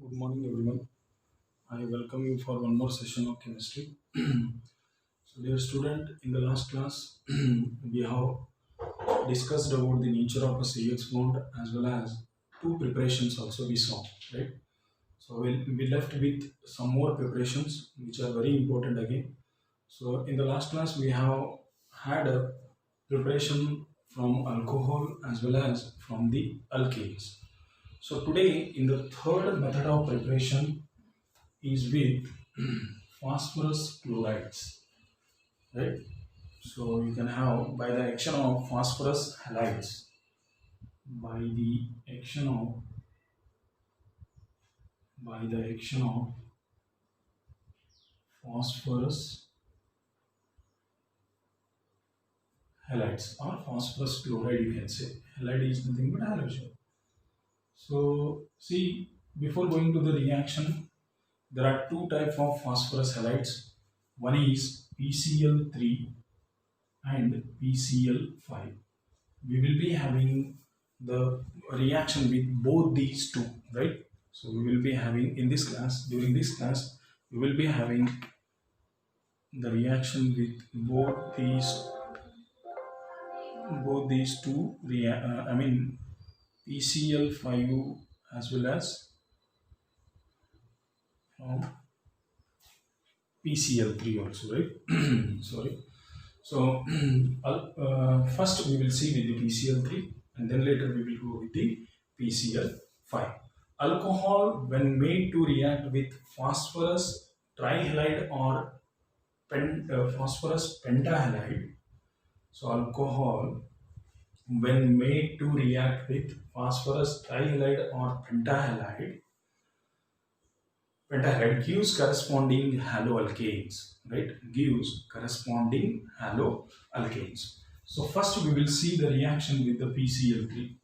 Good morning, everyone. I welcome you for one more session of chemistry. So, dear student, in the last class, we have discussed about the nature of a CX bond as well as two preparations also we saw, right? So, we left with some more preparations which are very important again. So, in the last class, we have had a preparation from alcohol as well as from the alkanes. So, today, in the third method of preparation, is with phosphorus chlorides, right? So you can have by the action of phosphorus halides, by the action of by the action of phosphorus halides or phosphorus chloride, you can say. Halide is nothing but halogen. So see, before going to the reaction, there are two types of phosphorus halides. One is PCl3 and PCl5. We will be having the reaction with both these two, right? So we will be having in this class, during this class, we will be having the reaction with both these two I mean PCl5 as well as PCl3 also, right? Sorry. So first we will see with the PCl3 and then later we will go with the PCl5. Alcohol, when made to react with phosphorus trihalide or phosphorus pentahalide. So alcohol, when made to react with phosphorus trihalide or pentahalide gives corresponding haloalkanes, right? Gives corresponding haloalkanes. So first we will see the reaction with the PCl3.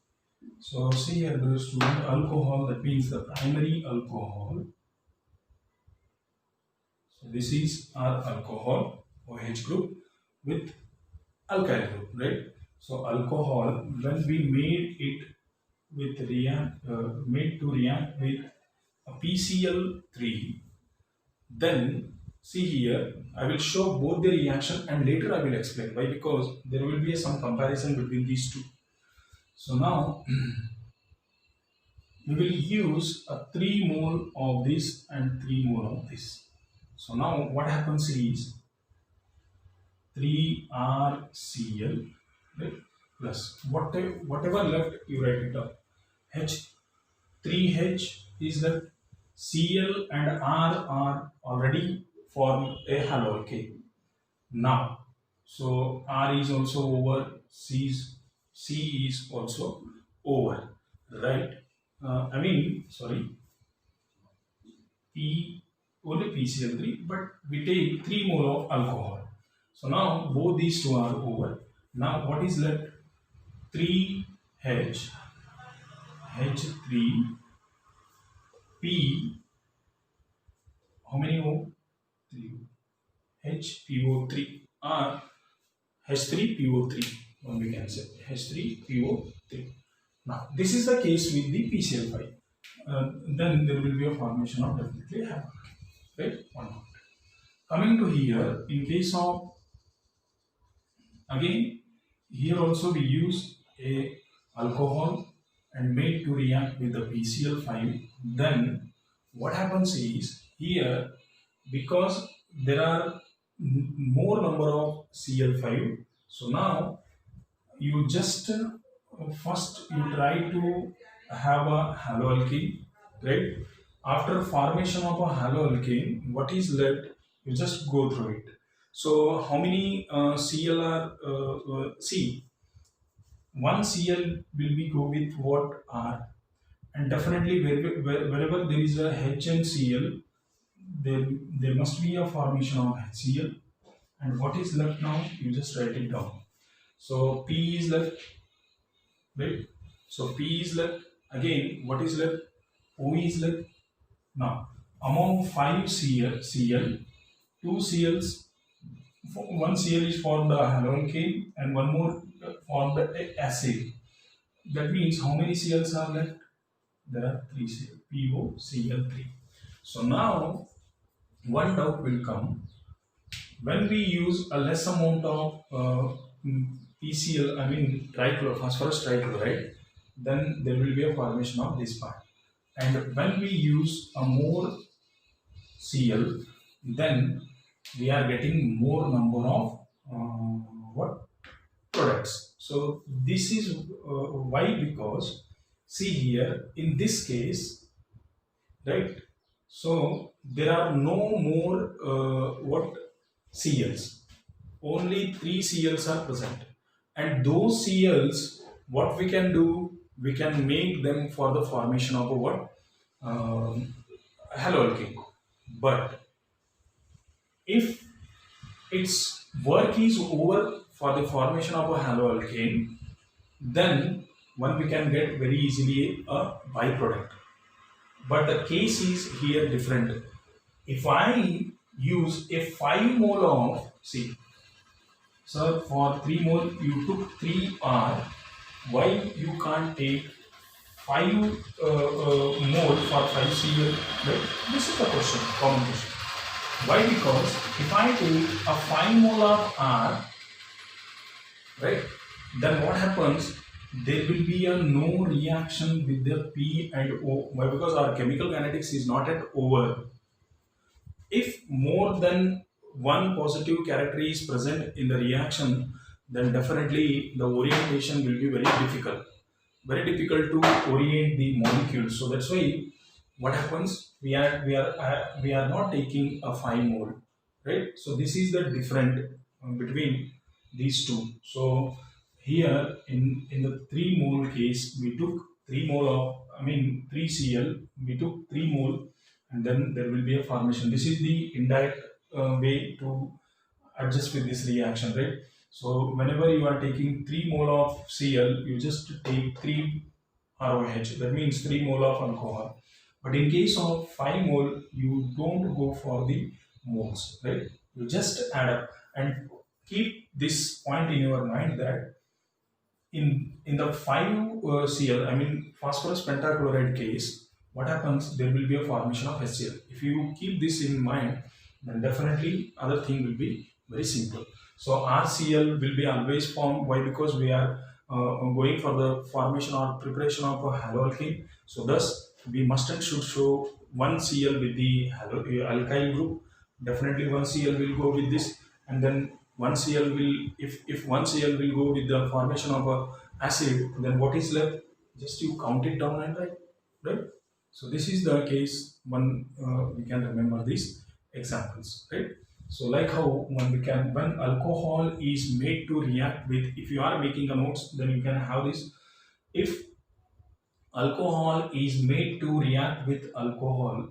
So see here the student, alcohol, that means the primary alcohol. So this is our alcohol, OH group with alkyl group, right? So alcohol, when we made it with made to react with a PCl3, then see here, I will show both the reaction and later I will explain why, because there will be some comparison between these two. So now we will use a 3 mole of this and 3 mole of this. So now what happens is 3RCl, right, plus whatever left you write it up. H, 3H is left, Cl and R are already formed a haloalkane. Now, so R is also over, C is also over, right? P, only PCl3, but we take 3 mole of alcohol. So now both these two are over. Now what is left? 3H, H3, P, how many O? 3. HPO3 or H3PO3, we can say H3PO3. Now this is the case with the PCl5. Then there will be a formation of definitely haloalkane, right? One more. Coming to here, in case of, again here also we use a alcohol and made to react with the PCl5. Then what happens is here, because there are more number of Cl5, so now you just first you try to have a haloalkane, right? After formation of a haloalkane, what is left, you just go through it. So how many Cl are C? One Cl will be go with what? R, and definitely wherever there is a H and Cl, there must be a formation of HCl. And what is left now? You just write it down. So P is left, right? So P is left. Again, what is left? O is left. Now, among 5 Cl, 2 Cl's, one Cl is formed a haloalkane and one more formed a acid. That means how many Cl's are left? There are 3 Cl. POCl3. So now one doubt will come. When we use a less amount of PCl, I mean phosphorus trichloride, then there will be a formation of this part. And when we use a more Cl, then we are getting more number of what products. So this is why, because see here in this case, right? So there are no more what Cls. Only 3 Cls are present, and those Cls, what we can do, we can make them for the formation of a what haloalkane. But if its work is over for the formation of a haloalkane, then one we can get very easily a byproduct. But the case is here different. If I use a 5 mole of, see, sir, for 3 mole you took 3R, why you can't take 5 mole for 5 Cl? Right? This is the question, common question. Why? Because if I take a 5 mole of R, right, then what happens? There will be a no reaction with the P and O. Why? Because our chemical kinetics is not at over. If more than one positive character is present in the reaction, then definitely the orientation will be very difficult. Very difficult to orient the molecules. So that's why what happens? We are not taking a 5 mole, right? So this is the difference between these two. So here in the 3 mole case, we took 3 mole of 3 Cl. We took 3 mole, and then there will be a formation. This is the indirect way to adjust with this reaction, right? So whenever you are taking 3 mole of Cl, you just take 3 ROH. That means 3 mole of alcohol. But in case of 5 mole, you don't go for the moles, right? You just add up, and keep this point in your mind that in the 5 Cl, phosphorus pentachloride case, what happens? There will be a formation of HCl. If you keep this in mind, then definitely other thing will be very simple. So RCl will be always formed. Why? Because we are going for the formation or preparation of a haloalkane. So thus we must and should show 1 Cl with the alkyl group. Definitely 1 Cl will go with this, and then 1 Cl will, if 1 Cl will go with the formation of a acid, then what is left? Just you count it down and write, right? So this is the case. We can remember these examples, right? So like how when alcohol is made to react with, if you are making a notes, then you can have this. If alcohol is made to react with alcohol,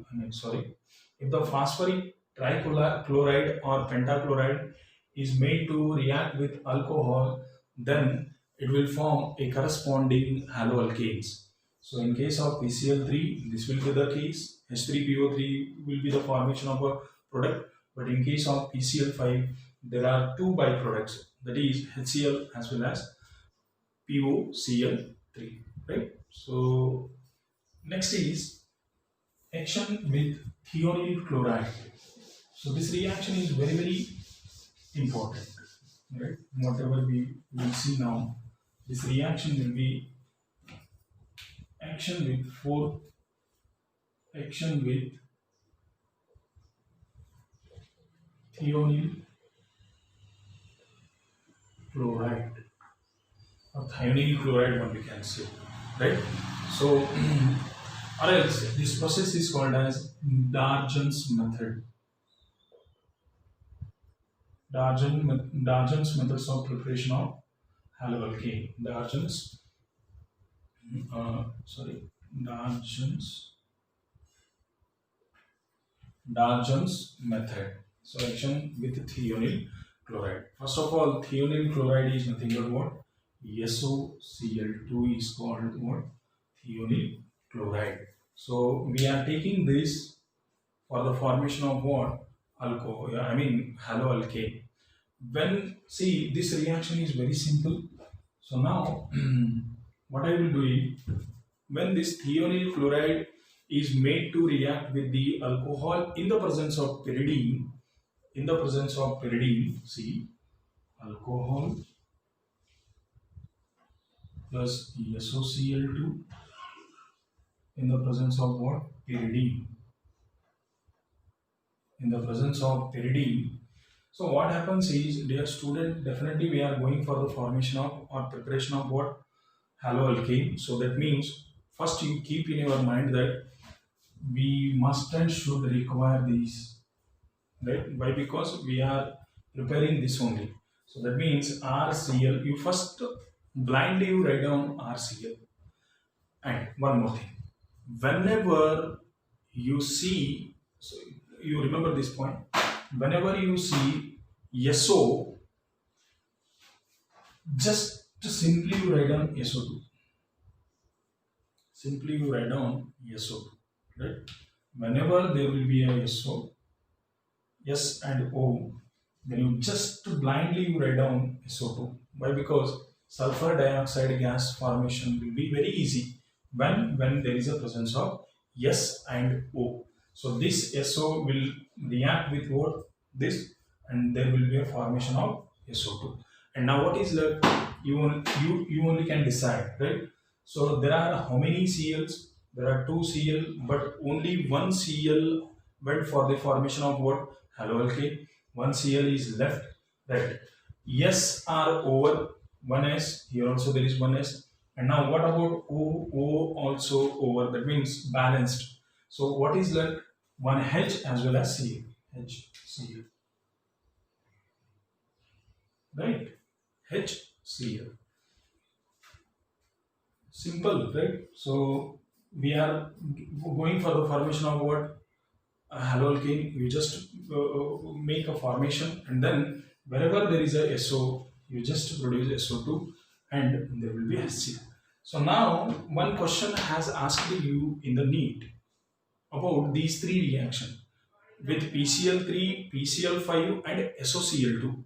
if the phosphoric trichloride or pentachloride is made to react with alcohol, then it will form a corresponding haloalkanes. So in case of PCl3, this will be the case. H3PO3 will be the formation of a product. But in case of PCl5, there are two byproducts, that is HCl as well as POCl3, right? So next is action with thionyl chloride. So this reaction is very, very important, right? Whatever we will see now, this reaction will be action with thionyl chloride, or thionyl chloride, what we can say, right? So or else this process is called as Darjan's method. Darjan's methods of preparation of haloalkane. Darjan's method. So action with thionyl chloride. First of all, thionyl chloride is nothing but what? SOCl2 is called what? Thionyl chloride. So we are taking this for the formation of what? Alcohol. Haloalkane. When see, this reaction is very simple. So now what I will do is, when this thionyl chloride is made to react with the alcohol in the presence of pyridine. In the presence of pyridine, see, alcohol plus SOCl2 in the presence of what? Pyridine. In the presence of pyridine. So what happens is, dear student, definitely we are going for the formation of or preparation of what? Haloalkane. So that means first you keep in your mind that we must and should require these, right? Why? Because we are preparing this only. So that means RCl, you first blindly you write down RCl. And one more thing, whenever you see, so you remember this point, whenever you see SO, just simply you write down SO2. Simply you write down SO2, right? Whenever there will be a SO, S and O, then you just blindly you write down SO2. Why? Because sulfur dioxide gas formation will be very easy when there is a presence of S and O. So this SO will react with what? This, and there will be a formation of SO2. And now what is left? You only can decide, right? So there are how many Cls? There are 2 Cl, but only 1 Cl went for the formation of what? Haloalkane. 1 Cl is left, right? S are over 1s, here also there is 1s. And now what about O? O also over, that means balanced. So what is left? 1 H as well as Cl. HCl, right? HCl. Simple, right? So we are going for the formation of what? Haloalkane. You just make a formation, and then wherever there is a SO, you just produce SO2, and there will be HCl. So now one question has asked you in the NEET about these 3 reactions with PCl3, PCl5 and SOCl2.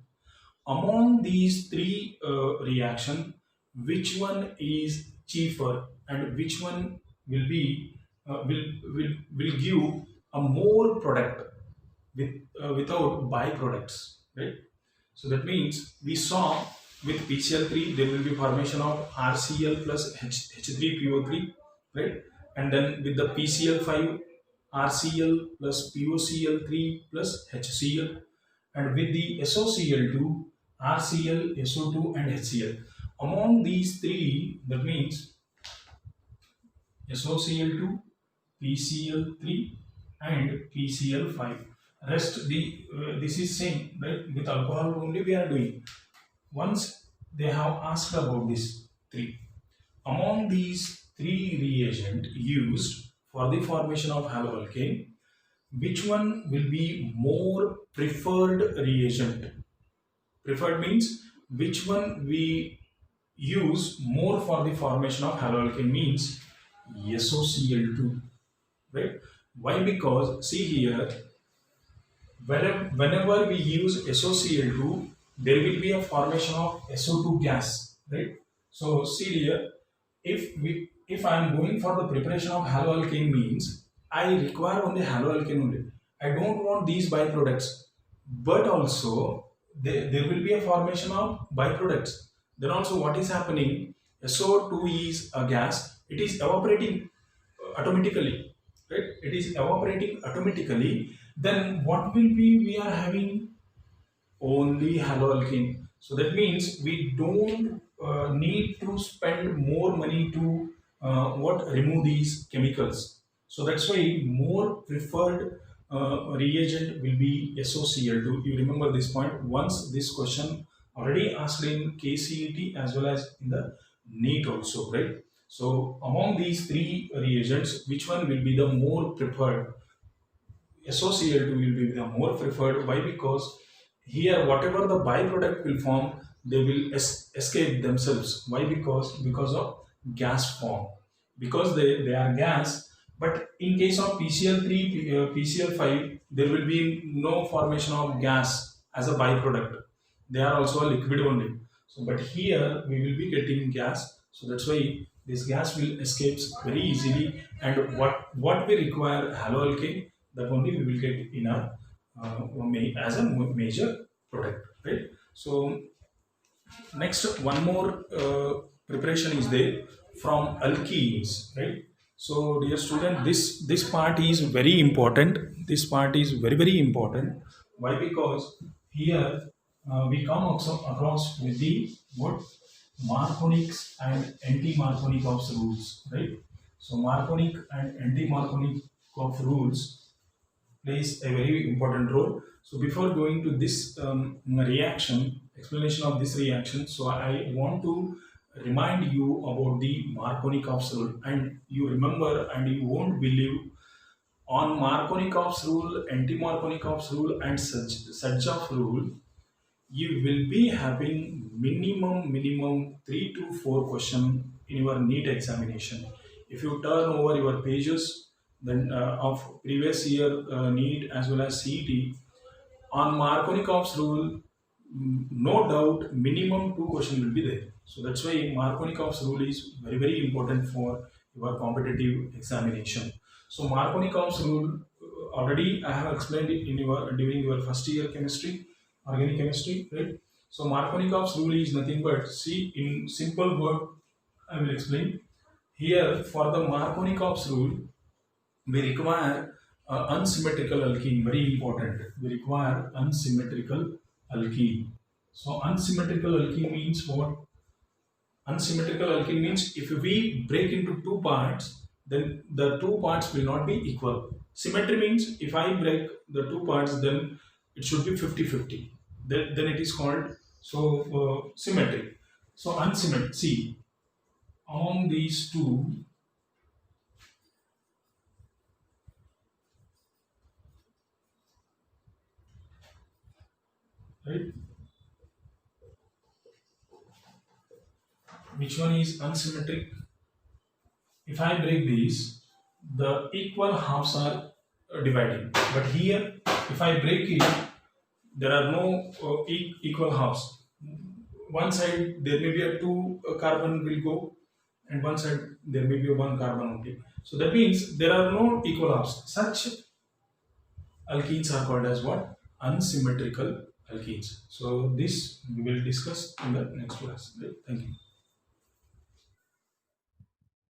Among these 3 reactions, which one is cheaper and which one will be will give a more product with without byproducts, right? So that means we saw with PCl3 there will be formation of RCl plus H3PO3, right? And then with the PCl5, RCl plus POCl3 plus HCl, and with the SOCl2, RCl, SO2 and HCl. Among these 3, that means SOCl2, PCl3 and PCl5. Rest this is same, right? With alcohol only we are doing. Once they have asked about this 3. Among these 3 reagents used for the formation of haloalkane, which one will be more preferred reagent? Preferred means which one we use more for the formation of haloalkane means SOCl2, right? Why? Because see here, whenever we use SOCl2, there will be a formation of SO2 gas, right? So see here, if I am going for the preparation of haloalkane means I require only haloalkane only. I don't want these byproducts, but also there will be a formation of byproducts. Then also what is happening? SO2 is a gas. It is evaporating automatically, right? It is evaporating automatically. Then what will be? We are having only haloalkane. So that means we don't need to spend more money to remove these chemicals. So that's why more preferred reagent will be SOCl2. You remember this point. Once this question already asked in KCET as well as in the NEET also, right? So among these 3 reagents, which one will be the more preferred? SOCl2 will be the more preferred. Why? Because here whatever the byproduct will form, they will escape themselves. Why? Because of gas form. Because they are gas. But in case of PCl3, PCl5, there will be no formation of gas as a byproduct. They are also a liquid only. So, but here we will be getting gas. So that's why this gas will escape very easily, and what we require haloalkane, that only we will get in our as a major product, right? So next, one more preparation is there from alkenes, right? So, dear student, this part is very important. This part is very important. Why? Because here we come also across with the what Marconics and anti-Marconikov's rules, right? So, Marconic and anti-Marconikov's rules plays a very important role. So before going to this reaction, explanation of this reaction, so I want to remind you about the Marconikov's rule, and you remember and you won't believe on Marconikov's rule, anti-Marconikov's rule, and Sajjaf rule. You will be having minimum 3 to 4 questions in your NEET examination. If you turn over your pages then of previous year NEET as well as CET, on Marconikov's rule, no doubt minimum 2 questions will be there. So that's why Marconikov's rule is very important for your competitive examination. So Marconikov's rule, already I have explained it in your during your first year chemistry, organic chemistry, right? So Marconikov's rule is nothing but, see, in simple word I will explain. Here for the Marconikov's rule, we require unsymmetrical alkene, very important. We require unsymmetrical alkene. So unsymmetrical alkene means what? Unsymmetrical alkene means if we break into two parts, then the two parts will not be equal. Symmetry means if I break the two parts, then it should be 50-50. Then it is called symmetry. So unsymmetric. See, on these two, right? Which one is unsymmetric? If I break these, the equal halves are dividing. But here, if I break it, there are no equal halves. One side there may be a two carbon will go, and one side there may be a one carbon only. So that means there are no equal halves. Such alkenes are called as what? Unsymmetrical alkenes. So this we will discuss in the next class. Right? Thank you.